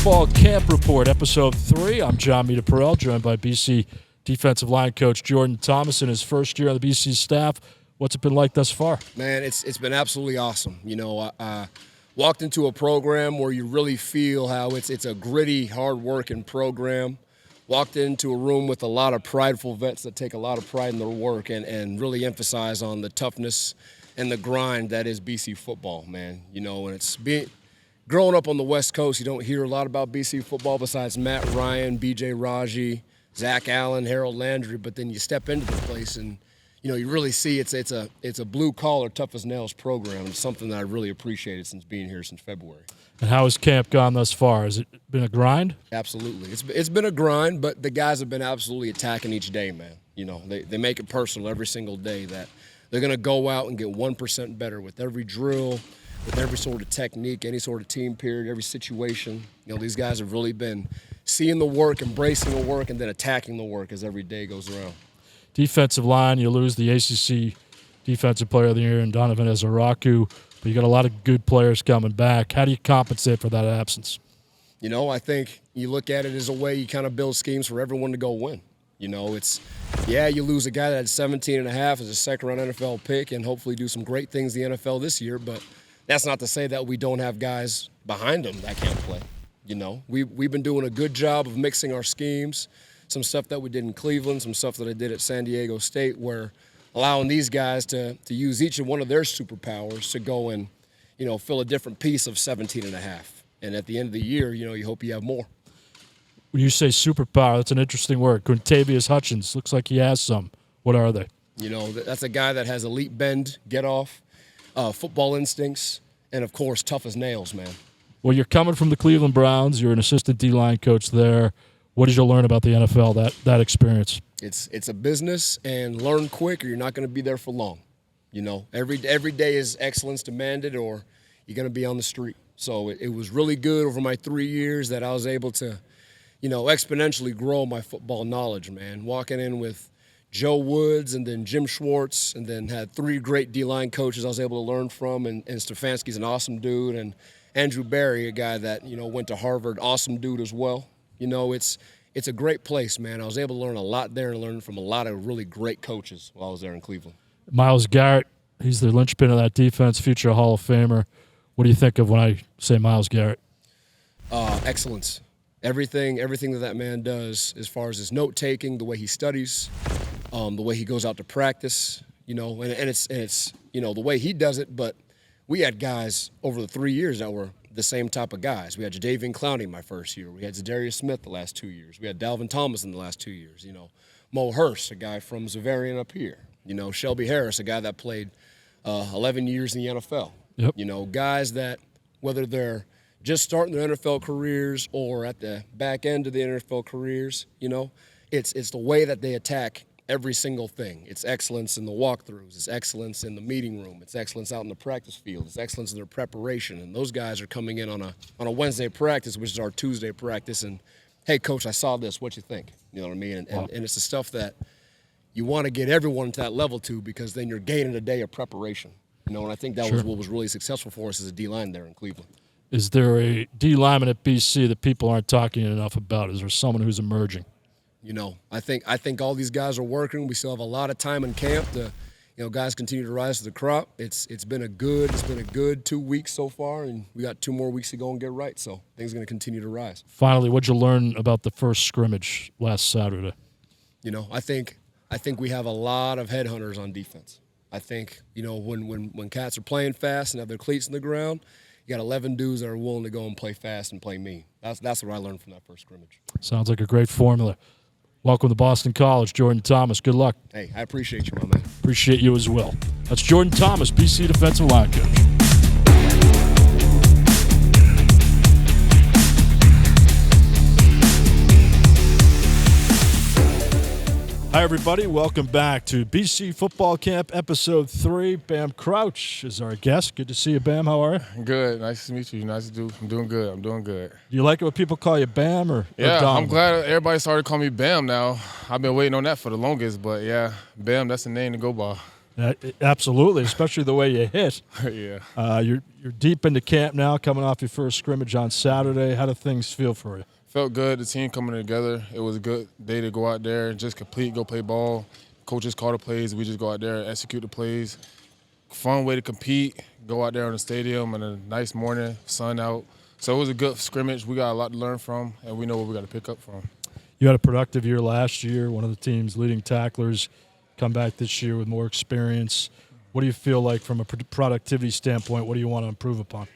Football Camp Report, Episode 3. I'm John Meterparel, joined by BC defensive line coach Jordan Thomas in his first year on the BC staff. What's it been like thus far? Man, it's been absolutely awesome. You know, I walked into a program where you really feel how it's a gritty, hard-working program. Walked into a room with a lot of prideful vets that take a lot of pride in their work and really emphasize on the toughness and the grind that is BC football, man. You know, and growing up on the West Coast, you don't hear a lot about BC football besides Matt Ryan, B.J. Raji, Zach Allen, Harold Landry. But then you step into the place and, you know, you really see it's a blue-collar, tough-as-nails program. It's something that I really appreciated since being here since February. And how has camp gone thus far? Has it been a grind? Absolutely. It's been a grind, but the guys have been absolutely attacking each day, man. You know, they make it personal every single day that they're going to go out and get 1% better with every drill, with every sort of technique, any sort of team period, every situation. You know, these guys have really been seeing the work, embracing the work, and then attacking the work as every day goes around. Defensive line, you lose the ACC Defensive Player of the Year in Donovan Ezaraku, but you got a lot of good players coming back. How do you compensate for that absence? You know, I think you look at it as a way you kind of build schemes for everyone to go win. You know, you lose a guy that had 17 and a half as a second-round NFL pick and hopefully do some great things in the NFL this year, but that's not to say that we don't have guys behind him that can't play. You know, we've been doing a good job of mixing our schemes, some stuff that we did in Cleveland, some stuff that I did at San Diego State, where allowing these guys to use each of one of their superpowers to go and, you know, fill a different piece of 17 and a half. And at the end of the year, you know, you hope you have more. When you say superpower, that's an interesting word. Quintavious Hutchins, looks like he has some. What are they? You know, that's a guy that has elite bend, get off, football instincts, and, of course, tough as nails, man. Well, you're coming from the Cleveland Browns. You're an assistant D-line coach there. What did you learn about the NFL, that experience? It's a business, and learn quick or you're not going to be there for long. You know, every day is excellence demanded or you're going to be on the street. So it was really good over my 3 years that I was able to, you know, exponentially grow my football knowledge, man. Walking in with Joe Woods and then Jim Schwartz and then had 3 great D-line coaches I was able to learn from. And Stefanski's an awesome dude. And Andrew Barry, a guy that, you know, went to Harvard, awesome dude as well. You know, it's a great place, man. I was able to learn a lot there and learn from a lot of really great coaches while I was there in Cleveland. Myles Garrett, he's the linchpin of that defense, future Hall of Famer. What do you think of when I say Myles Garrett? Excellence. Everything that man does as far as his note-taking, the way he studies, the way he goes out to practice, you know, and it's you know, the way he does it, but we had guys over the 3 years that were the same type of guys. We had Jadeveon Clowney my first year. We had Zadarius Smith the last 2 years. We had Dalvin Thomas in the last 2 years. You know, Mo Hurst, a guy from Zavarian up here. You know, Shelby Harris, a guy that played 11 years in the NFL. Yep. You know, guys that whether they're just starting their NFL careers or at the back end of the NFL careers, you know, it's the way that they attack every single thing. It's excellence in the walkthroughs. It's excellence in the meeting room. It's excellence out in the practice field. It's excellence in their preparation. And those guys are coming in on a Wednesday practice, which is our Tuesday practice. And, hey, Coach, I saw this. What you think? You know what I mean? And it's the stuff that you want to get everyone to that level to because then you're gaining a day of preparation. You know, and I think that was what was really successful for us as a D-line there in Cleveland. Is there a D-lineman at BC that people aren't talking enough about? Is there someone who's emerging? You know, I think all these guys are working. We still have a lot of time in camp to, you know, guys continue to rise to the crop. It's been a good 2 weeks so far, and we got 2 more weeks to go and get right. So things are going to continue to rise. Finally, what'd you learn about the first scrimmage last Saturday? You know, I think we have a lot of headhunters on defense. I think, you know, when cats are playing fast and have their cleats in the ground, you got 11 dudes that are willing to go and play fast and play mean. That's what I learned from that first scrimmage. Sounds like a great formula. Welcome to Boston College, Jordan Thomas. Good luck. Hey, I appreciate you, my man. Appreciate you as well. That's Jordan Thomas, BC defensive line coach. Hi, everybody. Welcome back to BC Football Camp, Episode 3. Bam Crouch is our guest. Good to see you, Bam. How are you? Good. Nice to meet you. Nice to do. I'm doing good. Do you like it when people call you Bam or Dom? I'm glad everybody started calling me Bam now. I've been waiting on that for the longest, but yeah, Bam, that's the name to go by. Absolutely, especially the way you hit. Yeah. You're deep into camp now, coming off your first scrimmage on Saturday. How do things feel for you? Felt good. The team coming together. It was a good day to go out there and just complete, go play ball. Coaches call the plays. We just go out there and execute the plays. Fun way to compete. Go out there on the stadium in a nice morning, sun out. So it was a good scrimmage. We got a lot to learn from, and we know what we got to pick up from. You had a productive year last year, one of the team's leading tacklers. Come back this year with more experience. What do you feel like from a productivity standpoint? What do you want to improve upon?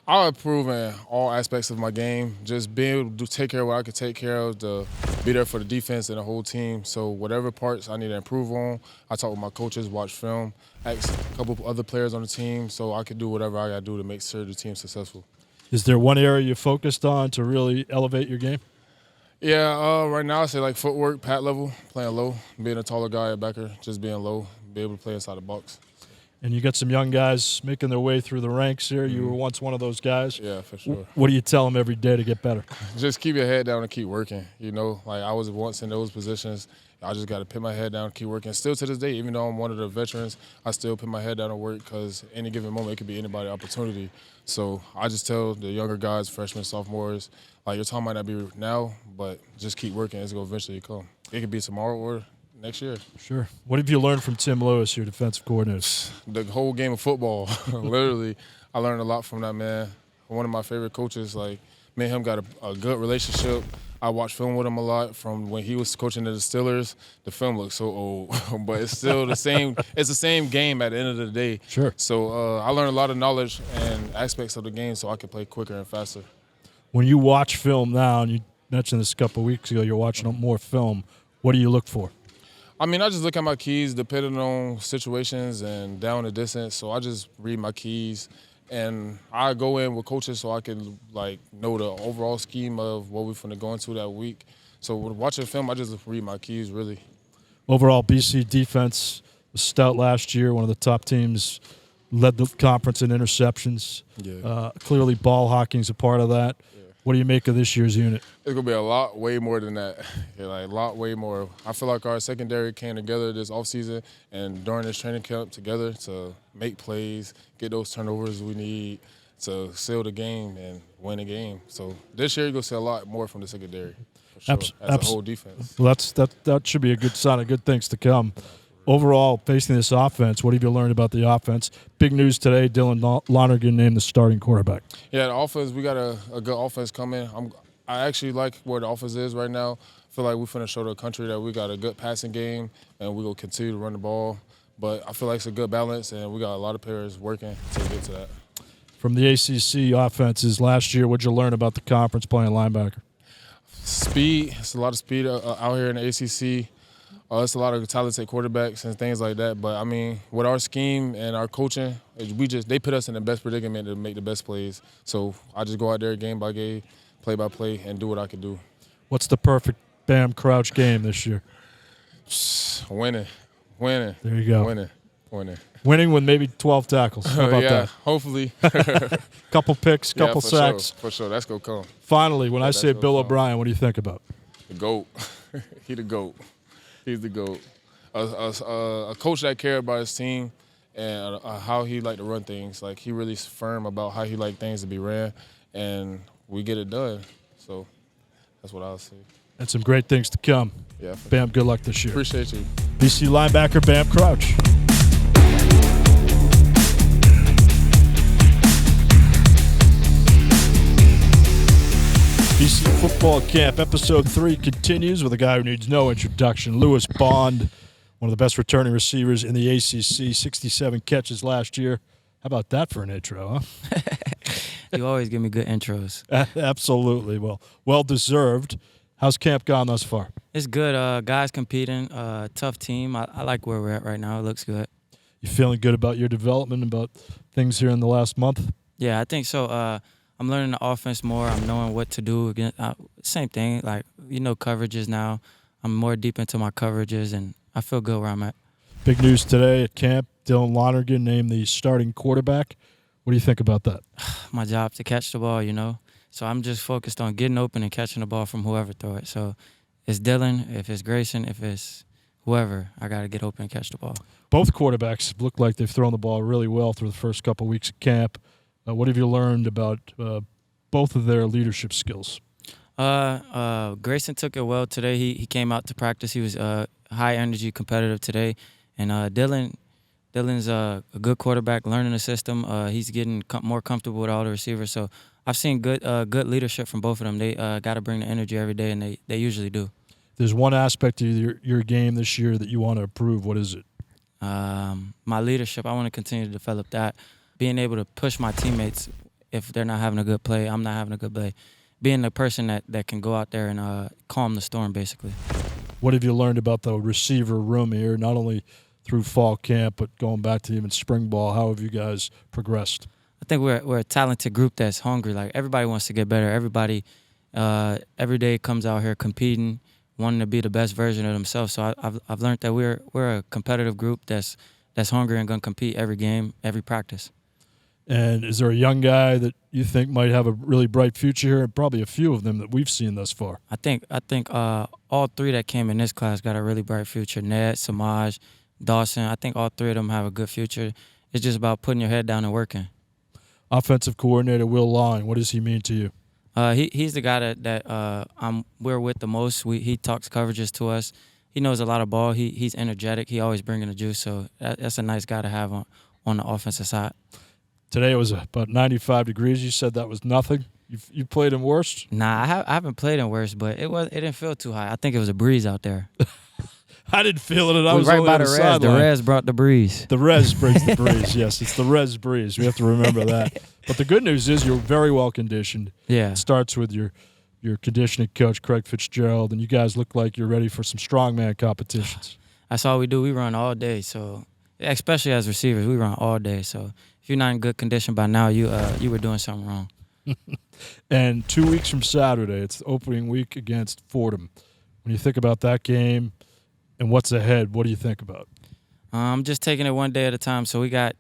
I'll improve in all aspects of my game. Just being able to take care of what I could take care of, to be there for the defense and the whole team. So whatever parts I need to improve on, I talk with my coaches, watch film, ask a couple of other players on the team so I can do whatever I got to do to make sure the team's successful. Is there one area you focused on to really elevate your game? Yeah, right now I say like footwork, pad level, playing low, being a taller guy at backer, just being low, be able to play inside the box. And you got some young guys making their way through the ranks here. You were once one of those guys. Yeah, for sure. What do you tell them every day to get better? Just keep your head down and keep working. You know, like I was once in those positions. I just got to put my head down and keep working. Still to this day, even though I'm one of the veterans, I still put my head down and work because any given moment it could be anybody's opportunity. So I just tell the younger guys, freshmen, sophomores, like your time might not be now, but just keep working. It's going to eventually come. It could be tomorrow or next year. Sure. What have you learned from Tim Lewis, your defensive coordinator? The whole game of football. Literally, I learned a lot from that man. One of my favorite coaches. Like, me and him got a good relationship. I watched film with him a lot from when he was coaching the Steelers. The film looks so old, but it's still the same. It's the same game at the end of the day. Sure. So I learned a lot of knowledge and aspects of the game so I could play quicker and faster. When you watch film now, and you mentioned this a couple of weeks ago, you're watching more film, what do you look for? I mean, I just look at my keys depending on situations and down the distance. So I just read my keys, and I go in with coaches so I can like know the overall scheme of what we're going to go into that week. So when watching film, I just read my keys really. Overall, BC defense was stout last year. One of the top teams, led the conference in interceptions. Yeah. Clearly, ball hawking is a part of that. What do you make of this year's unit? It's going to be a lot, way more than that. Yeah, like a lot, way more. I feel like our secondary came together this offseason and during this training camp together to make plays, get those turnovers we need to seal the game and win a game. So this year you're going to see a lot more from the secondary, for sure, as a whole defense. Well, that should be a good sign of good things to come. Overall, facing this offense, what have you learned about the offense? Big news today, Dylan Lonergan named the starting quarterback. Yeah, the offense, we got a good offense coming. I actually like where the offense is right now. I feel like we're finna show the country that we got a good passing game and we're going to continue to run the ball. But I feel like it's a good balance, and we got a lot of players working to get to that. From the ACC offenses last year, what'd you learn about the conference playing linebacker? Speed. It's a lot of speed out here in the ACC. It's a lot of talented quarterbacks and things like that. But, I mean, with our scheme and our coaching, they put us in the best predicament to make the best plays. So I just go out there game by game, play by play, and do what I can do. What's the perfect Bam Crouch game this year? Winning. There you go. Winning with maybe 12 tackles. How about that? Hopefully. Couple picks, couple sacks. For sure, that's going to come. Finally, when I say Bill O'Brien, what do you think about? The GOAT. He the GOAT. He's the GOAT. A coach that cared about his team and how he liked to run things. Like, he really firm about how he liked things to be ran, and we get it done. So that's what I'll say. And some great things to come. Yeah. Bam, good luck this year. Appreciate you. BC linebacker Bam Crouch. BC Football Camp, Episode 3 continues with a guy who needs no introduction, Lewis Bond, one of the best returning receivers in the ACC, 67 catches last year. How about that for an intro, huh? You always give me good intros. Absolutely. Well deserved. How's camp gone thus far? It's good. Guys competing, tough team. I like where we're at right now. It looks good. You feeling good about your development, about things here in the last month? Yeah, I think so. I'm learning the offense more. I'm knowing what to do. Again, same thing, like, coverages now. I'm more deep into my coverages, and I feel good where I'm at. Big news today at camp. Dylan Lonergan named the starting quarterback. What do you think about that? My job to catch the ball, So I'm just focused on getting open and catching the ball from whoever throw it. So it's Dylan, if it's Grayson, if it's whoever, I got to get open and catch the ball. Both quarterbacks look like they've thrown the ball really well through the first couple of weeks of camp. What have you learned about both of their leadership skills? Grayson took it well today. He came out to practice. He was high energy, competitive today. And Dylan's a good quarterback, learning the system. He's getting more comfortable with all the receivers. So I've seen good leadership from both of them. They got to bring the energy every day, and they usually do. There's one aspect of your game this year that you want to improve. What is it? My leadership. I want to continue to develop that. Being able to push my teammates if they're not having a good play, I'm not having a good play. Being the person that can go out there and calm the storm, basically. What have you learned about the receiver room here, not only through fall camp, but going back to even spring ball? How have you guys progressed? I think we're a talented group that's hungry. Like, everybody wants to get better. Everybody every day comes out here competing, wanting to be the best version of themselves. So I've learned that we're a competitive group that's hungry and going to compete every game, every practice. And is there a young guy that you think might have a really bright future here? Probably a few of them that we've seen thus far. I think all three that came in this class got a really bright future. Ned, Samaj, Dawson. I think all three of them have a good future. It's just about putting your head down and working. Offensive coordinator Will Line, what does he mean to you? He's the guy that we're with the most. He talks coverages to us. He knows a lot of ball. He's energetic. He always bringing the juice. So that's a nice guy to have on the offensive side. Today it was about 95 degrees. You said that was nothing. You played in worse? Nah, I haven't played in worse, but it didn't feel too high. I think it was a breeze out there. I didn't feel it. I was right only by on the the res. sideline. The res brought the breeze. The res brings the breeze. Yes, it's the res breeze. We have to remember that. But the good news is you're very well conditioned. Yeah. It starts with your conditioning coach, Craig Fitzgerald, and you guys look like you're ready for some strongman competitions. That's all we do. We run all day. So, especially as receivers, we run all day. So if you're not in good condition by now, you were doing something wrong. And 2 weeks from Saturday, it's the opening week against Fordham. When you think about that game and what's ahead, what do you think about? I'm just taking it one day at a time. So we got,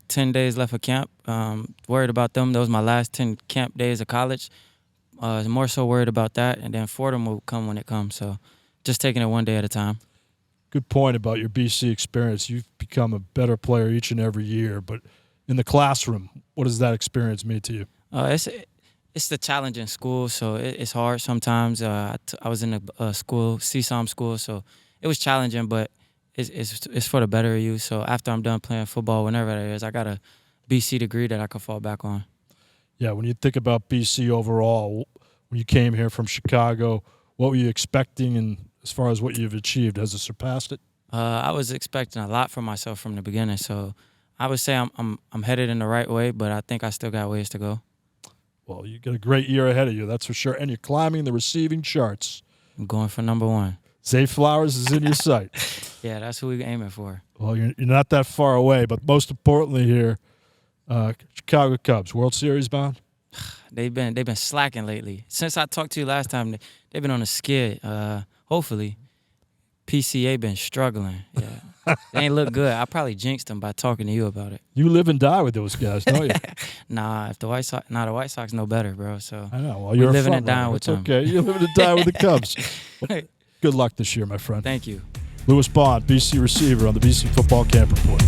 10 days left of camp. Worried about them. Those are my last 10 camp days of college. More so worried about that. And then Fordham will come when it comes. So just taking it one day at a time. Good point about your BC experience. You've become a better player each and every year. But in the classroom, what does that experience mean to you? It's the challenge in school, so it's hard sometimes. I was in a school, CSOM school, so it was challenging, but it's for the better of you. So after I'm done playing football, whenever that is, I got a BC degree that I can fall back on. Yeah, when you think about BC overall, when you came here from Chicago, what were you expecting, and as far as what you've achieved, has it surpassed it? I was expecting a lot from myself from the beginning, so I would say I'm headed in the right way, but I think I still got ways to go. Well, you got a great year ahead of you, that's for sure, and you're climbing the receiving charts. I'm going for number one. Zay Flowers is in your sight. Yeah, that's who we're aiming for. Well, you're not that far away, but most importantly here, Chicago Cubs, World Series bound? They've been slacking lately. Since I talked to you last time, they've been on a skid. Hopefully, PCA been struggling. Yeah, they ain't look good. I probably jinxed them by talking to you about it. You live and die with those guys, don't you? Nah, the White Sox know better, bro. So I know. Well, you're living and dying with them. Okay, you're living and dying with the Cubs. Well, good luck this year, my friend. Thank you. Lewis Bond, BC receiver on the BC Football Camp Report.